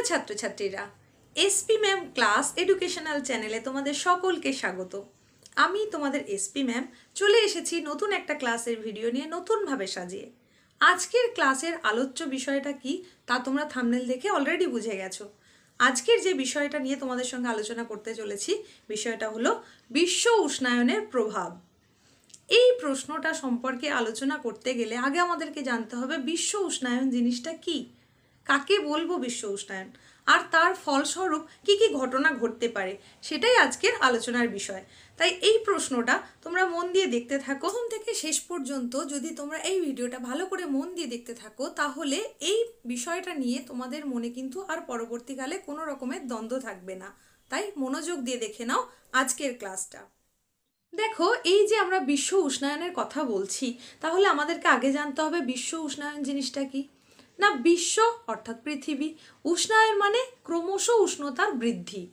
ছাত্রছাত্রীরা, SP ma'am class educational চ্যানেলে তোমাদের সকলকে স্বাগত। আমি তোমাদের এসপি ম্যাম চলে এসেছি নতুন একটা ক্লাসের ভিডিও নিয়ে নতুনভাবে সাজিয়ে। আজকের ক্লাসের আলোচ্য বিষয়টা কি তা তোমরা থাম্বনেল দেখে অলরেডি বুঝে গেছো। আজকের যে বিষয়টা নিয়ে তোমাদের সঙ্গে আলোচনা করতে চলেছি বিষয়টা হলো বিশ্ব উষ্ণায়নের প্রভাব। এই প্রশ্নটা সম্পর্কে আলোচনা করতে গেলে আগে আমাদেরকে জানতে হবে বিশ্ব উষ্ণায়ন জিনিসটা কি, কাকে বলবো বিশ্ব উষ্ণায়ন, আর তার ফলস্বরূপ কি কি ঘটনা ঘটতে পারে, সেটাই আজকের আলোচনার বিষয়। তাই এই প্রশ্নটা তোমরা মন দিয়ে দেখতে থাকো। প্রথম থেকে শেষ পর্যন্ত যদি তোমরা এই ভিডিওটা ভালো করে মন দিয়ে দেখতে থাকো তাহলে এই বিষয়টা নিয়ে তোমাদের মনে কিন্তু আর পরবর্তীকালে কোনো রকমের দ্বন্দ্ব থাকবে না। তাই মনোযোগ দিয়ে দেখে নাও আজকের ক্লাসটা। দেখো, এই যে আমরা বিশ্ব উষ্ণায়নের কথা বলছি, তাহলে আমাদেরকে আগে জানতে হবে বিশ্ব উষ্ণায়ন জিনিসটা কি। না, বিশ্ব অর্থাৎ পৃথিবী, উষ্ণায়ন মানে ক্রমশ উষ্ণতার বৃদ্ধি।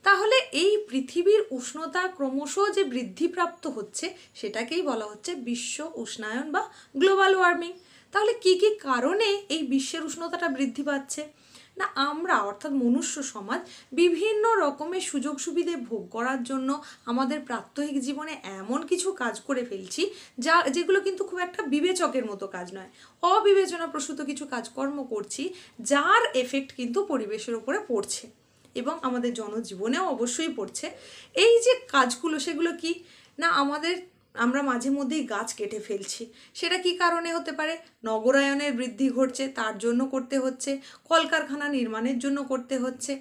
তাহলে এই পৃথিবীর উষ্ণতা ক্রমশ যে বৃদ্ধিপ্রাপ্ত হচ্ছে সেটাকেই বলা হচ্ছে বিশ্ব উষ্ণায়ন বা গ্লোবাল ওয়ার্মিং। তাহলে কি কি কারণে এই বিশ্বের উষ্ণতাটা বৃদ্ধি পাচ্ছে? না, আমরা অর্থাৎ মনুষ্য সমাজ বিভিন্ন রকমের সুযোগ সুবিধে ভোগ করার জন্য আমাদের প্রাত্যহিক জীবনে এমন কিছু কাজ করে ফেলছি যেগুলো কিন্তু খুব একটা বিবেচকের মতো কাজ নয়, অবিবেচনাপ্রসূত কিছু কাজকর্ম করছি যার এফেক্ট কিন্তু পরিবেশের উপরে পড়ছে এবং আমাদের জনজীবনেও অবশ্যই পড়ছে। এই যে কাজগুলো সেগুলো কি না, আমরা মাঝে মধ্যেই গাছ কেটে ফেলছি। সেটা কি কারণে হতে পারে? নগরায়নের বৃদ্ধি ঘটছে তার জন্য করতে হচ্ছে, কলকারখানা নির্মাণের জন্য করতে হচ্ছে।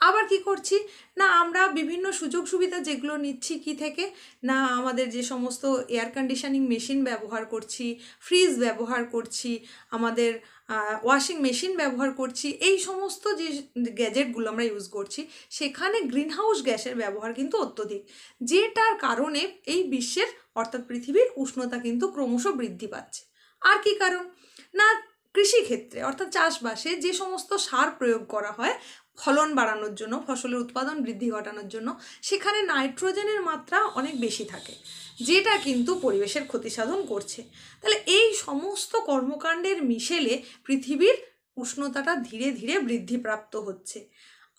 আবার কি করছি না, আমরা বিভিন্ন সুযোগ সুবিধা যেগুলো নিচ্ছি কি থেকে না, আমাদের যে সমস্ত এয়ার কন্ডিশনিং মেশিন ব্যবহার করছি, ফ্রিজ ব্যবহার করছি, আমাদের ওয়াশিং মেশিন ব্যবহার করছি, এই সমস্ত যে গ্যাজেটগুলো আমরা ইউজ করছি সেখানে গ্রিনহাউস গ্যাসের ব্যবহার কিন্তু অত্যধিক, যেটার কারণে এই বিশ্বের অর্থাৎ পৃথিবীর উষ্ণতা কিন্তু ক্রমশ বৃদ্ধি পাচ্ছে। আর কি কারণ না, কৃষিক্ষেত্রে অর্থাৎ চাষবাসে যে সমস্ত সার প্রয়োগ করা হয় ফলন বাড়ানোর জন্য, ফসলের উৎপাদন বৃদ্ধি ঘটানোর জন্য, সেখানে নাইট্রোজেনের মাত্রা অনেক বেশি থাকে, যেটা কিন্তু পরিবেশের ক্ষতি সাধন করছে। তাহলে এই সমস্ত কর্মকাণ্ডের মিশেলে পৃথিবীর উষ্ণতাটা ধীরে ধীরে বৃদ্ধিপ্রাপ্ত হচ্ছে।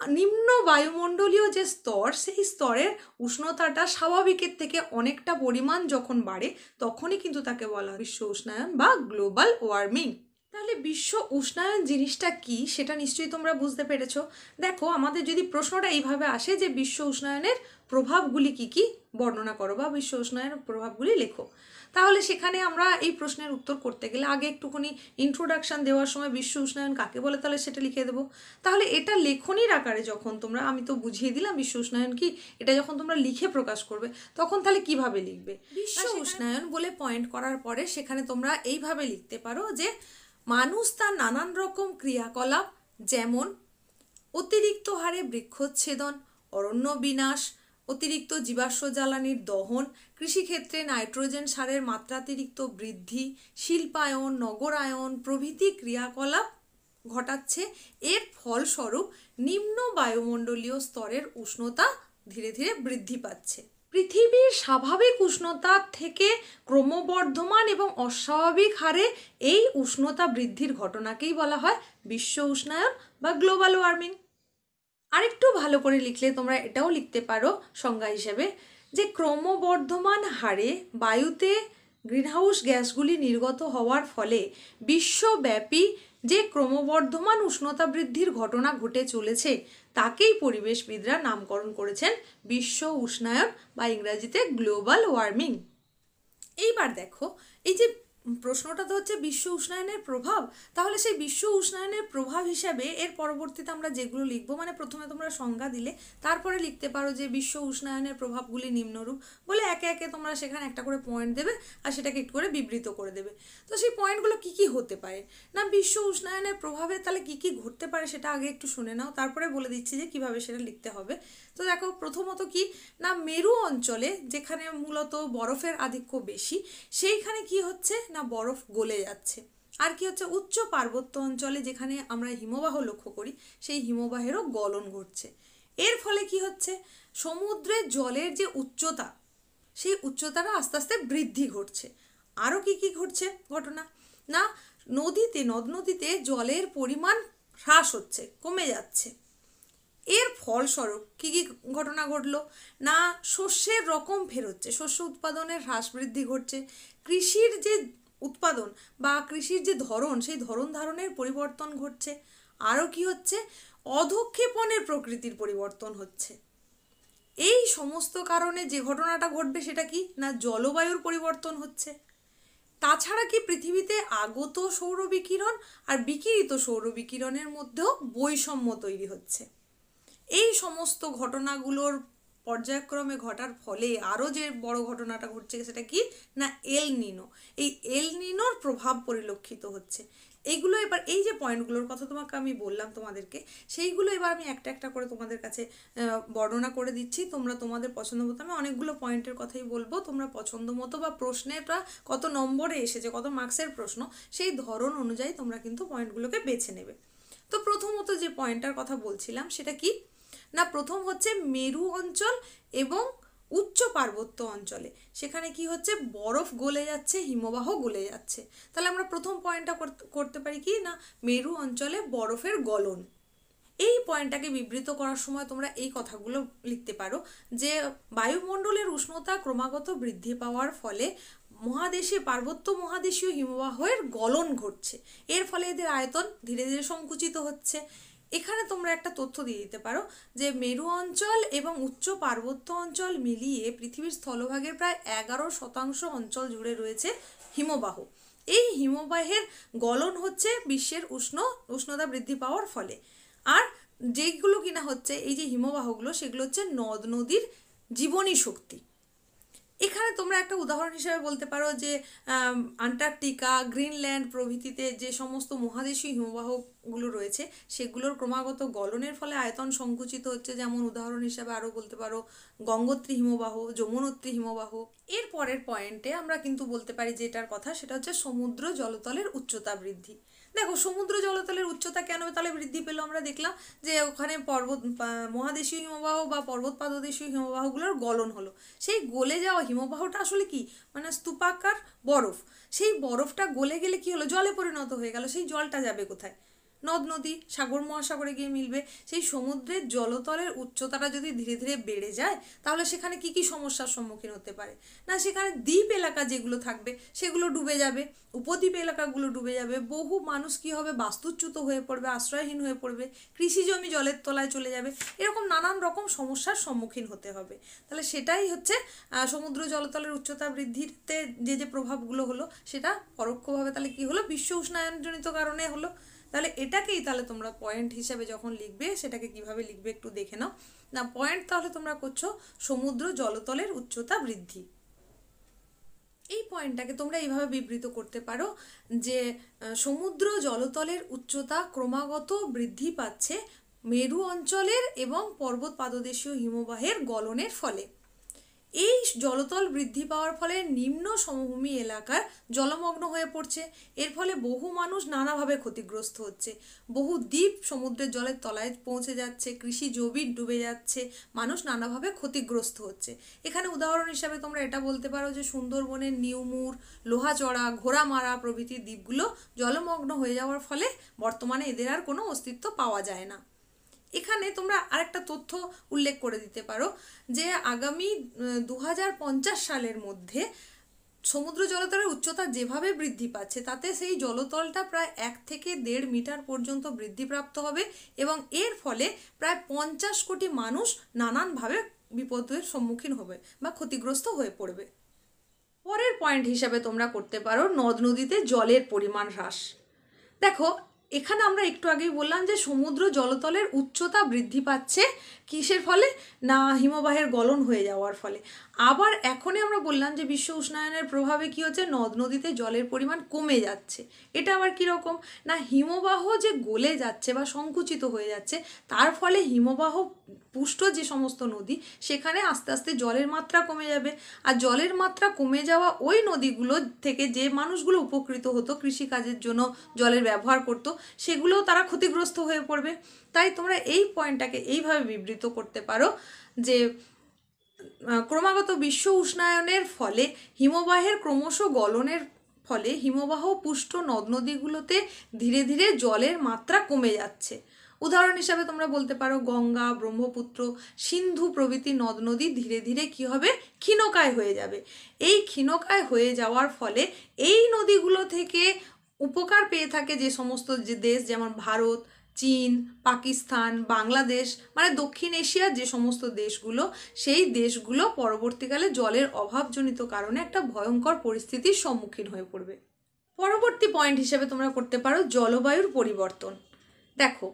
নিম্ন বায়ুমণ্ডলীয় যে স্তর, সেই স্তরের উষ্ণতাটা স্বাভাবিকের থেকে অনেকটা পরিমাণ যখন বাড়ে তখনই কিন্তু তাকে বলা হয় বিশ্ব উষ্ণায়ন বা গ্লোবাল ওয়ার্মিং। তাহলে বিশ্ব উষ্ণায়ন জিনিসটা কি সেটা নিশ্চয়ই তোমরা বুঝতে পেরেছো। দেখো, আমাদের যদি প্রশ্নটা এইভাবে আসে যে বিশ্ব উষ্ণায়নের প্রভাবগুলি কি কি বর্ণনা করো বা বিশ্ব উষ্ণায়নের প্রভাবগুলি লেখো, তাহলে সেখানে আমরা এই প্রশ্নের উত্তর করতে গেলে আগে একটুখানি ইন্ট্রোডাকশান দেওয়ার সময় বিশ্ব উষ্ণায়ন কাকে বলে তাহলে সেটা লিখে দেবো। তাহলে এটা লেখনির আকারে যখন তোমরা, আমি তো বুঝিয়ে দিলাম বিশ্ব উষ্ণায়ন কি, এটা যখন তোমরা লিখে প্রকাশ করবে তখন তাহলে কিভাবে লিখবে? বিশ্ব উষ্ণায়ন বলে পয়েন্ট করার পরে সেখানে তোমরা এইভাবে লিখতে পারো যে মানুষ তার নানান রকম ক্রিয়াকলাপ, যেমন অতিরিক্ত হারে বৃক্ষচ্ছেদন, অরণ্য বিনাশ, অতিরিক্ত জীবাশ্ম জ্বালানির দহন, কৃষিক্ষেত্রে নাইট্রোজেন সারের মাত্রাতিরিক্ত বৃদ্ধি, শিল্পায়ন, নগরায়ন প্রভৃতি ক্রিয়াকলাপ ঘটাচ্ছে। এর ফলস্বরূপ নিম্ন বায়ুমণ্ডলীয় স্তরের উষ্ণতা ধীরে ধীরে বৃদ্ধি পাচ্ছে। পৃথিবীর স্বাভাবিক উষ্ণতা থেকে ক্রমবর্ধমান এবং অস্বাভাবিক হারে এই উষ্ণতা বৃদ্ধির ঘটনাকেই বলা হয় বিশ্ব উষ্ণায়ন বা গ্লোবাল ওয়ার্মিং। আরেকটু ভালো করে লিখলে তোমরা এটাও লিখতে পারো সংজ্ঞা হিসেবে যে ক্রমবর্ধমান হারে বায়ুতে গ্রিনহাউস গ্যাসগুলি নির্গত হওয়ার ফলে বিশ্বব্যাপী যে ক্রমবর্ধমান উষ্ণতা বৃদ্ধির ঘটনা ঘটে চলেছে তাকেই পরিবেশবিদরা নামকরণ করেছেন বিশ্ব উষ্ণায়ন বা ইংরেজিতে গ্লোবাল ওয়ার্মিং। এইবার দেখো, এই যে প্রশ্নটা তো হচ্ছে বিশ্ব উষ্ণায়নের প্রভাব, তাহলে সেই বিশ্ব উষ্ণায়নের প্রভাব হিসাবে এর পরবর্তীতে আমরা যেগুলো লিখবো, মানে প্রথমে তোমরা সংজ্ঞা দিলে তারপরে লিখতে পারো যে বিশ্ব উষ্ণায়নের প্রভাবগুলি নিম্নরূপ বলে একে একে তোমরা সেখানে একটা করে পয়েন্ট দেবে আর সেটাকে একটু করে বিবৃত করে দেবে। তো সেই পয়েন্টগুলো কি কি হতে পারে না, বিশ্ব উষ্ণায়নের প্রভাবে তাহলে কি কি ঘটতে পারে সেটা আগে একটু শুনে নাও, তারপরে বলে দিচ্ছি যে কিভাবে সেটা লিখতে হবে। তো দেখো, প্রথমত কি না, মেরু অঞ্চলে যেখানে মূলত বরফের আধিক্য বেশি সেইখানে কি হচ্ছে না, বরফ গলে যাচ্ছে। আর কি হচ্ছে, উচ্চ পার্বত্য অঞ্চলে যেখানে আমরা হিমবাহ লক্ষ্য করি সেই হিমবাহেরও গলন ঘটছে। এর ফলে কি হচ্ছে, সমুদ্রের জলের যে উচ্চতা সেই উচ্চতাটা আস্তে আস্তে বৃদ্ধি ঘটছে। আরও কি কি ঘটছে ঘটনা না, নদ নদীতে জলের পরিমাণ হ্রাস হচ্ছে, কমে যাচ্ছে। এর ফলস্বরূপ কী কী ঘটনা ঘটলো না, শস্যের রকম ফেরোচ্ছে, শস্য উৎপাদনের হ্রাস বৃদ্ধি ঘটছে, কৃষির যে উৎপাদন বা কৃষির যে ধরন সেই ধরন ধারণের পরিবর্তন ঘটছে, আরও কি হচ্ছে, অধঃক্ষেপণের প্রকৃতির পরিবর্তন হচ্ছে। এই সমস্ত কারণে যে ঘটনাটা ঘটবে সেটা কি না, জলবায়ুর পরিবর্তন হচ্ছে। তাছাড়া কি পৃথিবীতে আগত সৌরবিকিরণ আর বিকিরিত সৌরবিকিরণের মধ্যেও বৈষম্য তৈরি হচ্ছে। এই সমস্ত ঘটনাগুলোর পর্যায়ক্রমে ঘটার ফলে আরও যে বড় ঘটনাটা ঘটছে সেটা কি না, এল নিনো। এই এল নিনোর প্রভাব পরিলক্ষিত হচ্ছে। এইগুলো এবার এই যে পয়েন্টগুলোর কথা তোমাকে আমি বললাম তোমাদেরকে, সেইগুলো এবার আমি একটা একটা করে তোমাদের কাছে বর্ণনা করে দিচ্ছি। তোমরা তোমাদের পছন্দ মতো, আমি অনেকগুলো পয়েন্টের কথাই বলবো, তোমরা পছন্দ মতো বা প্রশ্নেটা কত নম্বরে এসেছে, কত মার্কসের প্রশ্ন, সেই ধরন অনুযায়ী তোমরা কিন্তু পয়েন্টগুলোকে বেছে নেবে। তো প্রথমত যে পয়েন্টটার কথা বলছিলাম সেটা কি না, প্রথম হচ্ছে মেরু অঞ্চল এবং উচ্চ পার্বত্য অঞ্চলে সেখানে কি হচ্ছে, বরফ গলে যাচ্ছে, হিমবাহ গলে যাচ্ছে। তাহলে আমরা প্রথম পয়েন্টটা করতে পারি কি না, মেরু অঞ্চলে বরফের গলন। এই পয়েন্টটাকে বিবৃত করার সময় তোমরা এই কথাগুলো লিখতে পারো যে বায়ুমণ্ডলের উষ্ণতা ক্রমাগত বৃদ্ধি পাওয়ার ফলে মহাদেশে পার্বত্য মহাদেশীয় হিমবাহের গলন ঘটছে, এর ফলে এদের আয়তন ধীরে ধীরে সংকুচিত হচ্ছে। এখানে তোমরা একটা তথ্য দিয়ে দিতে পারো যে মেরু অঞ্চল এবং উচ্চ পার্বত্য অঞ্চল মিলিয়ে পৃথিবীর স্থলভাগের প্রায় 11% অঞ্চল জুড়ে রয়েছে হিমবাহ। এই হিমবাহের গলন হচ্ছে বিশ্বের উষ্ণতা বৃদ্ধি পাওয়ার ফলে। আর যেগুলো কিনা হচ্ছে এই যে হিমবাহগুলো, সেগুলো হচ্ছে নদ নদীর জীবনী শক্তি। এখানে তোমরা একটা উদাহরণ হিসেবে বলতে পারো যে আন্টার্কটিকা, গ্রিনল্যান্ড প্রভৃতিতে যে সমস্ত মহাদেশীয় হিমবাহগুলো রয়েছে সেগুলোর ক্রমাগত গলনের ফলে আয়তন সংকুচিত হচ্ছে। যেমন উদাহরণ হিসাবে আরও বলতে পারো গঙ্গোত্রী হিমবাহ, যমুনোত্রী হিমবাহ। এর পরের পয়েন্টে আমরা কিন্তু বলতে পারি যেটার কথা সেটা হচ্ছে সমুদ্র জলতলের উচ্চতা বৃদ্ধি। দেখো সমুদ্র জলতলের উচ্চতা কেন তাহলে বৃদ্ধি পেলো, আমরা দেখলাম যে ওখানে মহাদেশীয় হিমবাহ বা পর্বত পাদদেশীয় হিমবাহগুলোর গলন হলো। সেই গলে যাওয়া হিমবাহটা আসলে কি মানে স্তূপাকার বরফ, সেই বরফটা গলে গেলে কি হলো, জলে পরিণত হয়ে গেল। সেই জলটা যাবে কোথায়, নদ নদী, সাগর মহাসাগরে গিয়ে মিলবে। সেই সমুদ্রের জলতলের উচ্চতাটা যদি ধীরে ধীরে বেড়ে যায় তাহলে সেখানে কি কি সমস্যার সম্মুখীন হতে পারে না, সেখানে দ্বীপ এলাকা যেগুলো থাকবে সেগুলো ডুবে যাবে, উপদ্বীপ এলাকাগুলো ডুবে যাবে, বহু মানুষ কি হবে, বাস্তুচ্যুত হয়ে পড়বে, আশ্রয়হীন হয়ে পড়বে, কৃষি জমি জলের তলায় চলে যাবে, এরকম নানান রকম সমস্যার সম্মুখীন হতে হবে। তাহলে সেটাই হচ্ছে সমুদ্র জলতলের উচ্চতা বৃদ্ধিতে যে যে প্রভাবগুলো হলো সেটা পরোক্ষভাবে তাহলে কি হলো, বিশ্ব উষ্ণায়নজনিত কারণে হলো। তাহলে এটাকেই তাহলে তোমরা পয়েন্ট হিসাবে যখন লিখবে সেটাকে কিভাবে লিখবে একটু দেখে নাও না। পয়েন্ট তাহলে তোমরা করছো সমুদ্র জলতলের উচ্চতা বৃদ্ধি। এই পয়েন্টটাকে তোমরা এইভাবে বিবৃত করতে পারো যে সমুদ্র জলতলের উচ্চতা ক্রমাগত বৃদ্ধি পাচ্ছে মেরু অঞ্চলের এবং পর্বত পাদদেশীয় হিমবাহের গলনের ফলে। এই জলতল বৃদ্ধি পাওয়ার ফলে নিম্ন সমভূমি এলাকার জলমগ্ন হয়ে পড়ছে। এর ফলে বহু মানুষ নানাভাবে ক্ষতিগ্রস্ত হচ্ছে, বহু দ্বীপ সমুদ্রের জলের তলায় পৌঁছে যাচ্ছে, কৃষি জমি ডুবে যাচ্ছে, মানুষ নানাভাবে ক্ষতিগ্রস্ত হচ্ছে। এখানে উদাহরণ হিসাবে তোমরা এটা বলতে পারো যে সুন্দরবনের নিউমুর, লোহাচড়া, ঘোড়ামারা প্রভৃতি দ্বীপগুলো জলমগ্ন হয়ে যাওয়ার ফলে বর্তমানে এদের আর কোনো অস্তিত্ব পাওয়া যায় না। এখানে তোমরা আরেকটা তথ্য উল্লেখ করে দিতে পারো যে আগামী 2050 সালের মধ্যে সমুদ্র জলতলের উচ্চতা যেভাবে বৃদ্ধি পাচ্ছে তাতে সেই জলতলটা প্রায় 1 থেকে 1.5 মিটার পর্যন্ত বৃদ্ধিপ্রাপ্ত হবে এবং এর ফলে প্রায় 50 কোটি মানুষ নানানভাবে বিপদের সম্মুখীন হবে বা ক্ষতিগ্রস্ত হয়ে পড়বে। পরের পয়েন্ট হিসাবে তোমরা করতে পারো নদ নদীতে জলের পরিমাণ হ্রাস। দেখো এখানে আমরা একটু আগেই বললাম যে সমুদ্র জলতলের উচ্চতা বৃদ্ধি পাচ্ছে কিসের ফলে না, হিমবাহের গলন হয়ে যাওয়ার ফলে। আবার এখনই আমরা বললাম যে বিশ্ব উষ্ণায়নের প্রভাবে কি হচ্ছে, নদ নদীতে জলের পরিমাণ কমে যাচ্ছে। এটা আবার কীরকম না, হিমবাহ যে গলে যাচ্ছে বা সংকুচিত হয়ে যাচ্ছে তার ফলে হিমবাহ পুষ্ট যে সমস্ত নদী সেখানে আস্তে আস্তে জলের মাত্রা কমে যাবে। আর জলের মাত্রা কমে যাওয়া ওই নদীগুলো থেকে যে মানুষগুলো উপকৃত হতো, কৃষিকাজের জন্য জলের ব্যবহার করতো, সেগুলোও তারা ক্ষতিগ্রস্ত হয়ে পড়বে। তাই তোমরা এই পয়েন্টটাকে এইভাবে বিবৃত করতে পারো যে ক্রমাগত বিশ্ব উষ্ণায়নের ফলে হিমবাহের ক্রমশ গলনের ফলে হিমবাহ পুষ্ট নদ নদীগুলোতে ধীরে ধীরে জলের মাত্রা কমে যাচ্ছে। উদাহরণ হিসাবে তোমরা বলতে পারো গঙ্গা, ব্রহ্মপুত্র, সিন্ধু প্রভৃতি নদ নদী ধীরে ধীরে কি হবে, ক্ষীণকায় হয়ে যাবে। এই ক্ষীণকায় হয়ে যাওয়ার ফলে এই নদীগুলো থেকে উপকার পেয়ে থাকে যে সমস্ত যে দেশ, যেমন ভারত, চীন, পাকিস্তান, বাংলাদেশ, মানে দক্ষিণ এশিয়ার যে সমস্ত দেশগুলো, সেই দেশগুলো পরবর্তীকালে জলের অভাবজনিত কারণে একটা ভয়ঙ্কর পরিস্থিতির সম্মুখীন হয়ে পড়বে। পরবর্তী পয়েন্ট হিসেবে তোমরা করতে পারো জলবায়ুর পরিবর্তন। দেখো,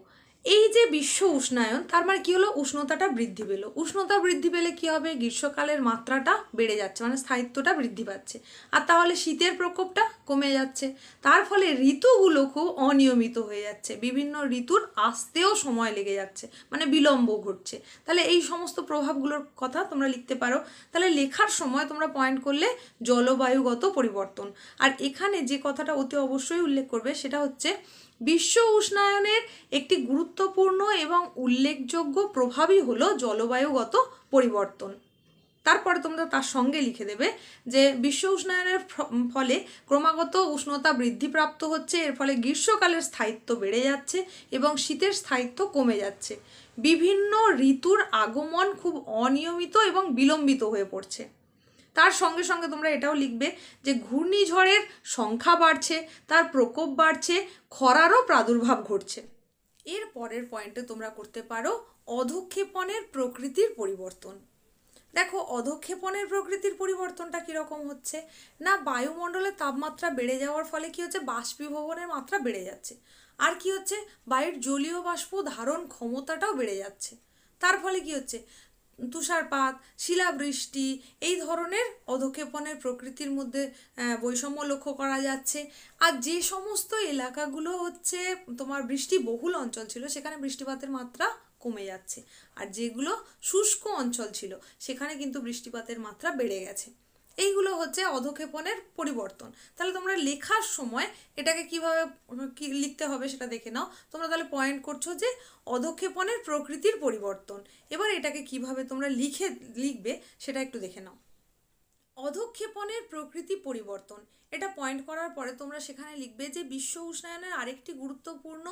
এই যে বিশ্ব উষ্ণায়ন, তার মানে কি হলো, উষ্ণতাটা বৃদ্ধি পেল। উষ্ণতা বৃদ্ধি পেলে কি হবে, গ্রীষ্মকালের মাত্রাটা বেড়ে যাচ্ছে, মানে স্থায়িত্বটা বৃদ্ধি পাচ্ছে। আর তাহলে শীতের প্রকোপটা কমে যাচ্ছে। তার ফলে ঋতুগুলো খুব অনিয়মিত হয়ে যাচ্ছে, বিভিন্ন ঋতুর আসতেও সময় লেগে যাচ্ছে, মানে বিলম্ব ঘটছে। তাহলে এই সমস্ত প্রভাবগুলোর কথা তোমরা লিখতে পারো। তাহলে লেখার সময় তোমরা পয়েন্ট করলে জলবায়ুগত পরিবর্তন। আর এখানে যে কথাটা অতি অবশ্যই উল্লেখ করবে সেটা হচ্ছে বিশ্ব উষ্ণায়নের একটি গুরুত্বপূর্ণ এবং উল্লেখযোগ্য প্রভাবই হলো জলবায়ুগত পরিবর্তন। তারপরে তোমরা তার সঙ্গে লিখে দেবে যে বিশ্ব উষ্ণায়নের ফলে ক্রমাগত উষ্ণতা বৃদ্ধিপ্রাপ্ত হচ্ছে, এর ফলে গ্রীষ্মকালের স্থায়িত্ব বেড়ে যাচ্ছে এবং শীতের স্থায়িত্ব কমে যাচ্ছে। বিভিন্ন ঋতুর আগমন খুব অনিয়মিত এবং বিলম্বিত হয়ে পড়ছে। তার সঙ্গে সঙ্গে তোমরা এটাও লিখবে যে ঘূর্ণিঝড়ের সংখ্যা বাড়ছে, তার প্রকোপ বাড়ছে, খরারও প্রাদুর্ভাব ঘটছে। এর পরের পয়েন্টে তোমরা করতে পারো অধঃক্ষেপণের প্রকৃতির পরিবর্তন। দেখো, অধঃক্ষেপণের প্রকৃতির পরিবর্তনটা কীরকম হচ্ছে না, বায়ুমণ্ডলের তাপমাত্রা বেড়ে যাওয়ার ফলে কি হচ্ছে, বাষ্পীভবনের মাত্রা বেড়ে যাচ্ছে। আর কি হচ্ছে, বায়ুর জলীয় বাষ্প ধারণ ক্ষমতাটাও বেড়ে যাচ্ছে। তার ফলে কি হচ্ছে, তুষারপাত, শিলাবৃষ্টি, এই ধরনের অধঃক্ষেপণের প্রকৃতির মধ্যে বৈষম্য লক্ষ্য করা যাচ্ছে। আর যে সমস্ত এলাকাগুলো হচ্ছে তোমার বৃষ্টিবহুল অঞ্চল ছিল, সেখানে বৃষ্টিপাতের মাত্রা কমে যাচ্ছে। আর যেগুলো শুষ্ক অঞ্চল ছিল, সেখানে কিন্তু বৃষ্টিপাতের মাত্রা বেড়ে গেছে। এইগুলো হচ্ছে অধঃক্ষেপণের পরিবর্তন। তাহলে তোমরা লেখার সময় এটাকে কিভাবে লিখতে হবে সেটা দেখে নাও। তোমরা তাহলে পয়েন্ট করছো যে অধঃক্ষেপণের প্রকৃতির পরিবর্তন। এবার এটাকে কিভাবে তোমরা লিখবে সেটা একটু দেখে নাও। অধঃক্ষেপণের প্রকৃতি পরিবর্তন, এটা পয়েন্ট করার পরে তোমরা সেখানে লিখবে যে বিশ্ব উষ্ণায়নের আরেকটি গুরুত্বপূর্ণ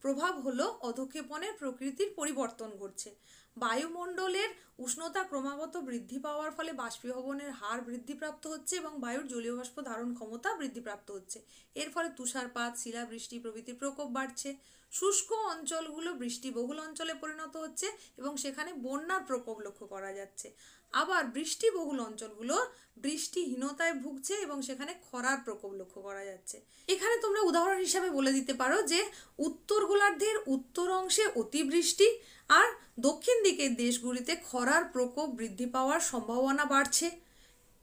প্রভাব হলো অধঃক্ষেপণের প্রকৃতির পরিবর্তন ঘটছে। বায়ুমণ্ডলের উষ্ণতা ক্রমাগত বৃদ্ধি পাওয়ার ফলে বাষ্পীভবনের হার বৃদ্ধিপ্রাপ্ত হচ্ছে এবং বায়ুর জলীয় বাষ্প ধারণ ক্ষমতা বৃদ্ধিপ্রাপ্ত হচ্ছে। এর ফলে তুষারপাত, শিলাবৃষ্টি প্রভৃতির প্রকোপ বাড়ছে। শুষ্ক অঞ্চলগুলো বৃষ্টিবহুল অঞ্চলে পরিণত হচ্ছে এবং সেখানে বন্যার প্রকোপ লক্ষ্য করা যাচ্ছে। আবার বৃষ্টিবহুল অঞ্চলগুলো বৃষ্টিহীনতায় ভুগছে এবং সেখানে খরার প্রকোপ লক্ষ্য করা যাচ্ছে। এখানে তোমরা উদাহরণ হিসাবে বলে দিতে পারো যে উত্তর গোলার্ধের উত্তর অংশে অতিবৃষ্টি আর দক্ষিণ দিকের দেশগুলিতে খরার প্রকোপ বৃদ্ধি পাওয়ার সম্ভাবনা বাড়ছে।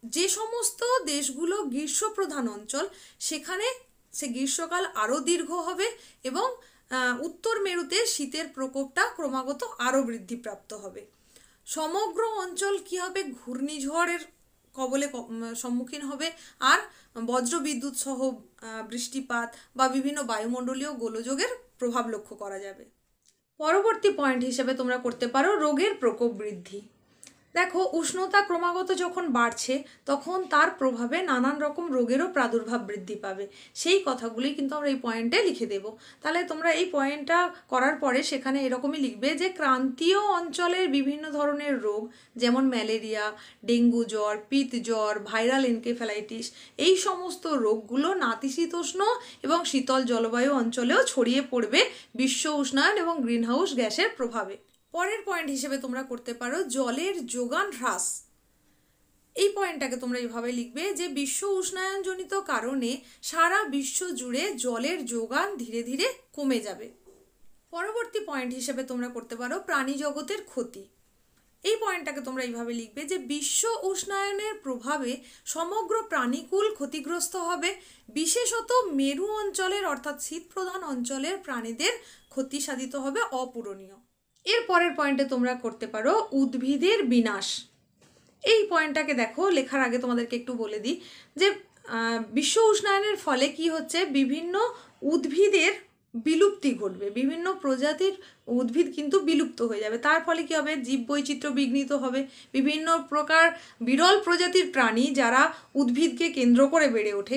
যে সমস্ত দেশগুলো গ্রীষ্মপ্রধান অঞ্চল, সেখানে সে গ্রীষ্মকাল আরও দীর্ঘ হবে এবং উত্তর মেরুতে শীতের প্রকোপটা ক্রমাগত আরও বৃদ্ধিপ্রাপ্ত হবে। সমগ্র অঞ্চল কি হবে, ঘূর্ণিঝড়ের কবলে সম্মুখীন হবে আর বজ্রবিদ্যুৎ সহ বৃষ্টিপাত বা বিভিন্ন বায়ুমণ্ডলীয় গোলযোগের প্রভাব লক্ষ্য করা যাবে। পরবর্তী পয়েন্ট হিসেবে তোমরা করতে পারো রোগের প্রকোপ বৃদ্ধি। দেখো, উষ্ণতা ক্রমাগত যখন বাড়ছে তখন তার প্রভাবে নানান রকম রোগেরও প্রাদুর্ভাব বৃদ্ধি পাবে। সেই কথাগুলি কিন্তু আমরা এই পয়েন্টে লিখে দেব। তাহলে তোমরা এই পয়েন্টটা করার পরে সেখানে এরকমই লিখবে যে ক্রান্তীয় অঞ্চলের বিভিন্ন ধরনের রোগ, যেমন ম্যালেরিয়া, ডেঙ্গু জ্বর, পিত জ্বর, ভাইরাল এনকেফ্যালাইটিস, এই সমস্ত রোগগুলো নাতিশীতোষ্ণ এবং শীতল জলবায়ু অঞ্চলেও ছড়িয়ে পড়বে বিশ্ব উষ্ণায়ন এবং গ্রিনহাউস গ্যাসের প্রভাবে। পরের পয়েন্ট হিসেবে তোমরা করতে পারো জলের যোগান হ্রাস। এই পয়েন্টটাকে তোমরা এইভাবে লিখবে যে বিশ্ব উষ্ণায়নজনিত কারণে সারা বিশ্ব জুড়ে জলের যোগান ধীরে ধীরে কমে যাবে। পরবর্তী পয়েন্ট হিসেবে তোমরা করতে পারো প্রাণী জগতের ক্ষতি। এই পয়েন্টটাকে তোমরা এইভাবে লিখবে যে বিশ্ব উষ্ণায়নের প্রভাবে সমগ্র প্রাণীকুল ক্ষতিগ্রস্ত হবে, বিশেষত মেরু অঞ্চলের অর্থাৎ শীতপ্রধান অঞ্চলের প্রাণীদের ক্ষতি সাধিত হবে অপূরণীয়। এর পরের পয়েন্টে তোমরা করতে পারো উদ্ভিদের বিনাশ। এই পয়েন্টটাকে দেখো, লেখার আগে তোমাদেরকে একটু বলে দিই যে বিশ্ব উষ্ণায়নের ফলে কি হচ্ছে, বিভিন্ন উদ্ভিদের বিলুপ্তি ঘটবে, বিভিন্ন প্রজাতির উদ্ভিদ কিন্তু বিলুপ্ত হয়ে যাবে। তার ফলে কী হবে, জীববৈচিত্র্য বিঘ্নিত হবে, বিভিন্ন প্রকার বিরল প্রজাতির প্রাণী যারা উদ্ভিদকে কেন্দ্র করে বেড়ে ওঠে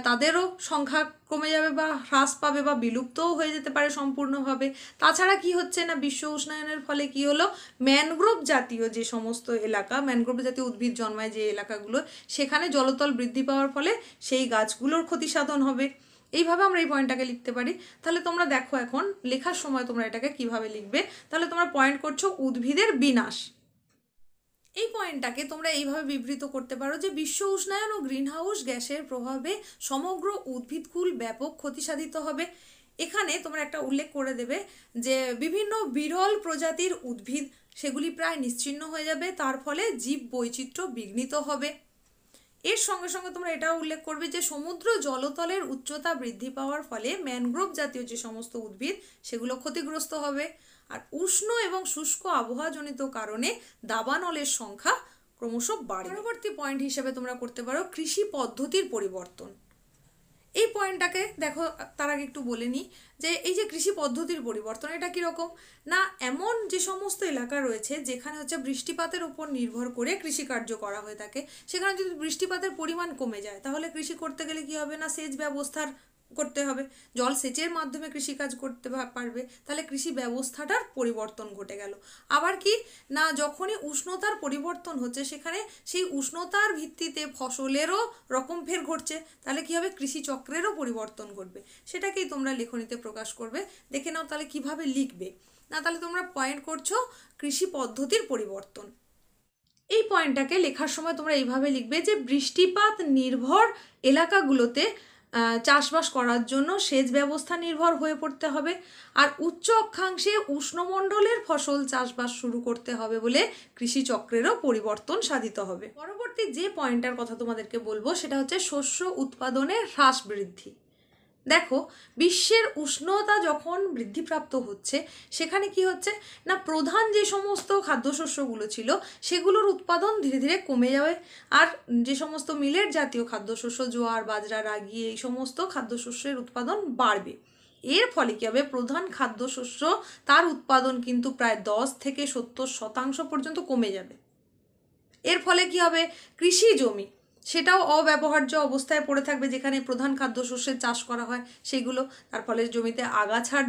তাদেরও সংখ্যা কমে যাবে বা হ্রাস পাবে বা বিলুপ্তও হয়ে যেতে পারে সম্পূর্ণভাবে। তাছাড়া কি হচ্ছে না, বিশ্ব উষ্ণায়নের ফলে কি হলো, ম্যানগ্রোভ জাতীয় যে সমস্ত এলাকা, ম্যানগ্রোভ জাতীয় উদ্ভিদ জন্মায় যে এলাকাগুলো, সেখানে জলতল বৃদ্ধি পাওয়ার ফলে সেই গাছগুলোর ক্ষতি সাধন হবে। এইভাবে আমরা এই পয়েন্টটাকে লিখতে পারি। তাহলে তোমরা দেখো এখন লেখার সময় তোমরা এটাকে কিভাবে লিখবে। তাহলে তোমরা পয়েন্ট করছো উদ্ভিদের বিনাশ। এই পয়েন্টটাকে তোমরা এইভাবে বিবৃত করতে পারো যে বিশ্ব উষ্ণায়ন ও গ্রিনহাউস গ্যাসের প্রভাবে সমগ্র উদ্ভিদকুল ব্যাপক ক্ষতিসাধিত হবে। এখানে তোমরা একটা উল্লেখ করে দেবে যে বিভিন্ন বিরল প্রজাতির উদ্ভিদ সেগুলি প্রায় নিশ্চিহ্ন হয়ে যাবে, তার ফলে জীব বৈচিত্র্য বিঘ্নিত হবে। এর সঙ্গে সঙ্গে তোমরা এটাও উল্লেখ করবে যে সমুদ্র জলতলের উচ্চতা বৃদ্ধি পাওয়ার ফলে ম্যানগ্রোভ জাতীয় যে সমস্ত উদ্ভিদ সেগুলো ক্ষতিগ্রস্ত হবে। আর উষ্ণ এবং শুষ্ক আবহাওয়াজনিত কারণে দাবানলের সংখ্যা ক্রমশ বাড়বে। পরবর্তী পয়েন্ট হিসেবে তোমরা করতে পারো কৃষি পদ্ধতির পরিবর্তন। এই পয়েন্টটাকে দেখো, তার আগে একটু বলে নিই যে এই যে কৃষি পদ্ধতির পরিবর্তন, এটা কীরকম না, এমন যে সমস্ত এলাকা রয়েছে যেখানে হচ্ছে বৃষ্টিপাতের উপর নির্ভর করে কৃষিকার্য করা হয়ে থাকে, সেখানে যদি বৃষ্টিপাতের পরিমাণ কমে যায় তাহলে কৃষি করতে গেলে কী হবে না, সেচ ব্যবস্থার করতে হবে, জল সেচের মাধ্যমে কৃষিকাজ করতে পারবে, তাহলে কৃষি ব্যবস্থাটার পরিবর্তন ঘটে গেল। আবার কি না, যখনই উষ্ণতার পরিবর্তন হচ্ছে সেখানে সেই উষ্ণতার ভিত্তিতে ফসলেরও রকমফের ঘটছে, তাহলে কী হবে, কৃষি চক্রেরও পরিবর্তন ঘটবে। সেটাকেই তোমরা লেখনীতে প্রকাশ করবে। দেখে নাও তাহলে কিভাবে লিখবে। না, তাহলে তোমরা পয়েন্ট করছো কৃষি পদ্ধতির পরিবর্তন। এই পয়েন্টটাকে লেখার সময় তোমরা এইভাবে লিখবে যে বৃষ্টিপাত নির্ভর এলাকাগুলোতে চাষবাস করার জন্য সেচ ব্যবস্থা নির্ভর হয়ে পড়তে হবে, আর উচ্চ অক্ষাংশে উষ্ণমণ্ডলের ফসল চাষবাস শুরু করতে হবে বলে কৃষি চক্রেরও পরিবর্তন সাধিত হবে। পরবর্তী যে পয়েন্টটার কথা তোমাদেরকে বলবো সেটা হচ্ছে শস্য উৎপাদনের হ্রাস বৃদ্ধি। দেখো, বিশ্বের উষ্ণতা যখন বৃদ্ধিপ্রাপ্ত হচ্ছে সেখানে কি হচ্ছে না, প্রধান যে সমস্ত খাদ্যশস্যগুলো ছিল সেগুলোর উৎপাদন ধীরে ধীরে কমে যাবে, আর যে সমস্ত মিলেট জাতীয় খাদ্যশস্য, জোয়ার, বাজরা, রাগি, এই সমস্ত খাদ্যশস্যের উৎপাদন বাড়বে। এর ফলে কী হবে, প্রধান খাদ্যশস্য তার উৎপাদন কিন্তু প্রায় 10 থেকে 70% পর্যন্ত কমে যাবে। এর ফলে কি হবে, কৃষি জমি সেটাও অব্যবহার্য অবস্থায় পড়ে থাকবে, যেখানে প্রধান খাদ্যশস্যের চাষ করা হয় সেগুলো, তার ফলে জমিতে আগাছার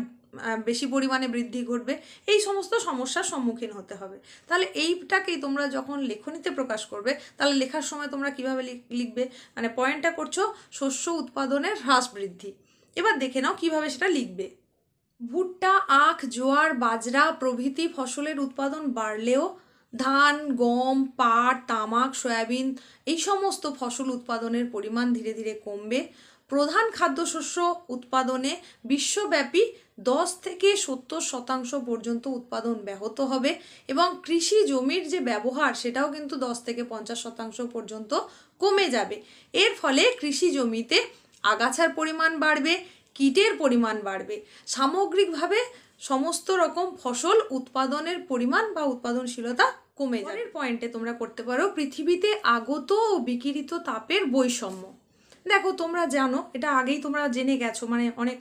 বেশি পরিমাণে বৃদ্ধি ঘটবে। এই সমস্ত সমস্যার সম্মুখীন হতে হবে। তাহলে এইটাকেই তোমরা যখন লেখনীতে প্রকাশ করবে তাহলে লেখার সময় তোমরা কিভাবে লিখবে, মানে পয়েন্টটা করছো শস্য উৎপাদনের হ্রাস বৃদ্ধি। এবার দেখে নাও কিভাবে সেটা লিখবে। ভুট্টা, আখ, জোয়ার, বাজরা প্রভৃতি ফসলের উৎপাদন বাড়লেও ধান, গম, পাট, তামাক, সয়াবিন এই সমস্ত ফসল উৎপাদনের পরিমাণ ধীরে ধীরে কমবে। প্রধান খাদ্যশস্য উৎপাদনে বিশ্বব্যাপী 10 থেকে 70% পর্যন্ত উৎপাদন ব্যাহত হবে, এবং কৃষি জমির যে ব্যবহার সেটাও কিন্তু 10 থেকে 50% পর্যন্ত কমে যাবে। এর ফলে কৃষি জমিতে আগাছার পরিমাণ বাড়বে, কীটের পরিমাণ বাড়বে, সামগ্রিকভাবে সমস্ত রকম ফসল উৎপাদনের পরিমাণ বা উৎপাদনশীলতা কমে যাবে। পয়েন্টে তোমরা করতে পারো পৃথিবীতে আগত ও বিকিরিত তাপের বৈষম্য। দেখো, তোমরা জানো, এটা আগেই তোমরা জেনে গেছো, মানে অনেক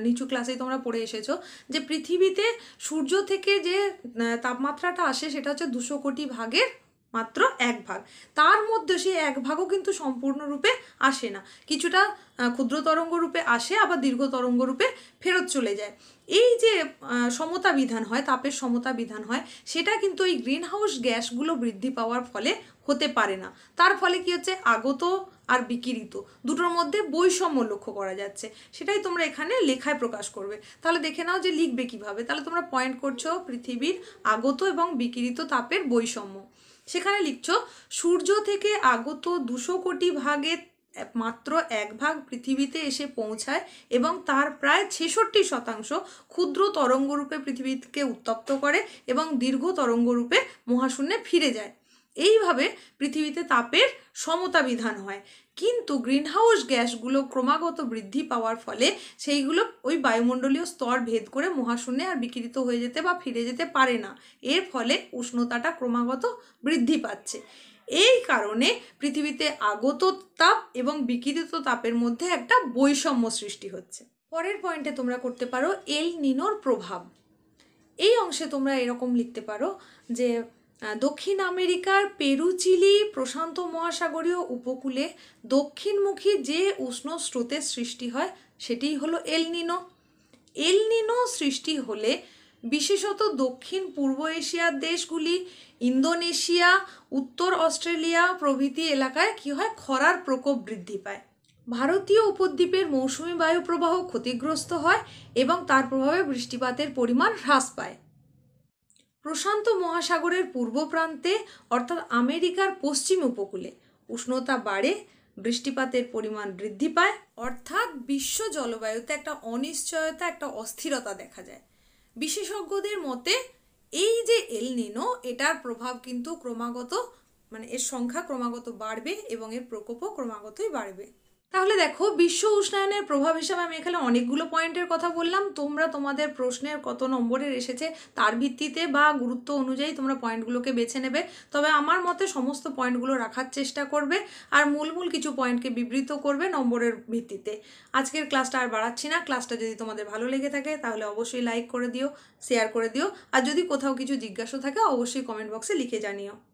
নিচু ক্লাসেই তোমরা পড়ে এসেছো যে পৃথিবীতে সূর্য থেকে যে তাপমাত্রাটা আসে সেটা হচ্ছে 200 কোটি ভাগের মাত্র 1 ভাগ। তার মধ্যে সেই 1 ভাগও কিন্তু সম্পূর্ণরূপে আসে না, কিছুটা ক্ষুদ্র তরঙ্গ রূপে আসে, আবার দীর্ঘ তরঙ্গ রূপে ফেরত চলে যায়। এই যে সমতা বিধান হয়, তাপের সমতা বিধান হয়, সেটা কিন্তু এই গ্রিনহাউস গ্যাসগুলো বৃদ্ধি পাওয়ার ফলে হতে পারে না। তার ফলে কি হচ্ছে, আগত আর বিকিরিত দুটোর মধ্যে বৈষম্য লক্ষ্য করা যাচ্ছে। সেটাই তোমরা এখানে লেখায় প্রকাশ করবে। তাহলে দেখে নাও যে লিখবে কিভাবে। তাহলে তোমরা পয়েন্ট করছো পৃথিবীর আগত এবং বিকিরিত তাপের বৈষম্য। সেখানে লিখছো সূর্য থেকে আগত 200 কোটি ভাগে মাত্র 1 ভাগ পৃথিবীতে এসে পৌঁছায়, এবং তার প্রায় 66% ক্ষুদ্র তরঙ্গরূপে পৃথিবীকে উত্তপ্ত করে এবং দীর্ঘ তরঙ্গরূপে মহাশূন্যে ফিরে যায়। এইভাবে পৃথিবীতে তাপের সমতা বিধান হয়। কিন্তু গ্রিনহাউস গ্যাসগুলো ক্রমাগত বৃদ্ধি পাওয়ার ফলে সেইগুলো ওই বায়ুমণ্ডলীয় স্তর ভেদ করে মহাশূন্যে আর বিকিরিত হয়ে যেতে বা ফিরে যেতে পারে না। এর ফলে উষ্ণতাটা ক্রমাগত বৃদ্ধি পাচ্ছে। এই কারণে পৃথিবীতে আগত তাপ এবং বিকিরিত তাপের মধ্যে একটা বৈষম্য সৃষ্টি হচ্ছে। পরের পয়েন্টে তোমরা করতে পারো এল নিনোর প্রভাব। এই অংশে তোমরা এরকম লিখতে পারো যে দক্ষিণ আমেরিকার পেরু চিলি প্রশান্ত মহাসাগরীয় উপকূলে দক্ষিণমুখী যে উষ্ণ স্রোতের সৃষ্টি হয় সেটিই হলো এল নিনো। এল নিনো সৃষ্টি হলে বিশেষত দক্ষিণ পূর্ব এশিয়ার দেশগুলি, ইন্দোনেশিয়া, উত্তর অস্ট্রেলিয়া প্রভৃতি এলাকায় কী হয়, খরার প্রকোপ বৃদ্ধি পায়। ভারতীয় উপদ্বীপের মৌসুমী বায়ু প্রবাহ ক্ষতিগ্রস্ত হয় এবং তার প্রভাবে বৃষ্টিপাতের পরিমাণ হ্রাস পায়। প্রশান্ত মহাসাগরের পূর্ব প্রান্তে অর্থাৎ আমেরিকার পশ্চিম উপকূলে উষ্ণতা বাড়ে, বৃষ্টিপাতের পরিমাণ বৃদ্ধি পায়, অর্থাৎ বিশ্ব জলবায়ুতে একটা অনিশ্চয়তা, একটা অস্থিরতা দেখা যায়। বিশেষজ্ঞদের মতে এই যে এল নিনো, এটার প্রভাব কিন্তু ক্রমাগত এর সংখ্যা ক্রমাগত বাড়বে এবং এর প্রকোপও ক্রমাগতই বাড়বে। তাহলে দেখো, বিশ্ব উষ্ণায়নের প্রভাব হিসাবে আমি এখানে অনেকগুলো পয়েন্টের কথা বললাম। তোমরা তোমাদের প্রশ্নের কত নম্বরের এসেছে তার ভিত্তিতে বা গুরুত্ব অনুযায়ী তোমরা পয়েন্টগুলোকে বেছে নেবে। তবে আমার মতে সমস্ত পয়েন্টগুলো রাখার চেষ্টা করবে আর মূল কিছু পয়েন্টকে বিবৃত করবে নম্বরের ভিত্তিতে। আজকের ক্লাসটা আর বাড়াচ্ছি না। ক্লাসটা যদি তোমাদের ভালো লেগে থাকে তাহলে অবশ্যই লাইক করে দিও, শেয়ার করে দিও, আর যদি কোথাও কিছু জিজ্ঞাসা থাকে অবশ্যই কমেন্ট বক্সে লিখে জানিও।